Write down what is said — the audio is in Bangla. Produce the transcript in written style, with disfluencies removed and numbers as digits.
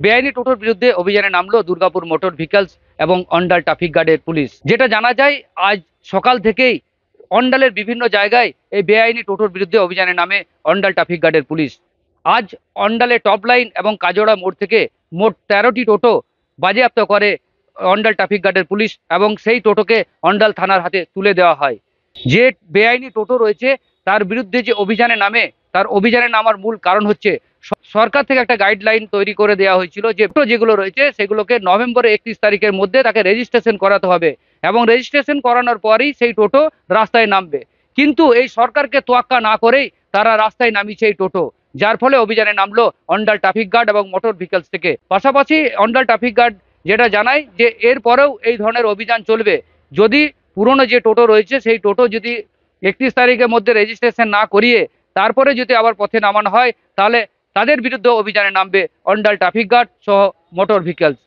বেআইনি টোটোর বিরুদ্ধে অভিযানে নামলো দুর্গাপুর মোটর ভেহিকলস এবং অন্ডাল ট্রাফিক গার্ডের পুলিশ। যেটা জানা যায়, আজ সকাল থেকেই অন্ডালের বিভিন্ন জায়গায় এই বেআইনি টোটোর বিরুদ্ধে অভিযানে নামে অন্ডাল ট্রাফিক গার্ডের পুলিশ। আজ অন্ডালে টপ লাইন এবং কাজোড়া মোড় থেকে মোট 13টি টোটো বাজেয়াপ্ত করে অন্ডাল ট্রাফিক গার্ডের পুলিশ এবং সেই টোটোকে অন্ডাল থানার হাতে তুলে দেওয়া হয়। যে বেআইনি টোটো রয়েছে তার বিরুদ্ধে যে অভিযানে নামে, তার অভিযানে নামার মূল কারণ হচ্ছে সরকার থেকে একটা গাইডলাইন তৈরি করে দেওয়া হয়েছিল যে টোটো যেগুলো রয়েছে সেগুলোকে নভেম্বরের 31 তারিখের মধ্যে তাকে রেজিস্ট্রেশন করাতে হবে এবং রেজিস্ট্রেশন করানোর পরেই সেই টোটো রাস্তায় নামবে। কিন্তু এই সরকারকে তোয়াক্কা না করেই তারা রাস্তায় নামিয়েছে এই টোটো, যার ফলে অভিযানে নামলো অন্ডাল ট্রাফিক গার্ড এবং মোটর ভেহিকলস থেকে। পাশাপাশি অন্ডাল ট্রাফিক গার্ড যেটা জানায় যে এরপরেও এই ধরনের অভিযান চলবে। যদি পুরনো যে টোটো রয়েছে সেই টোটো যদি 31 তারিখের মধ্যে রেজিস্ট্রেশন না করিয়ে তারপরে যদি আবার পথে নামানো হয়, তাহলে তাদের বিরুদ্ধে অভিযানে নামবে অন্ডাল ট্রাফিক গার্ড সহ মোটর ভেহিকলস।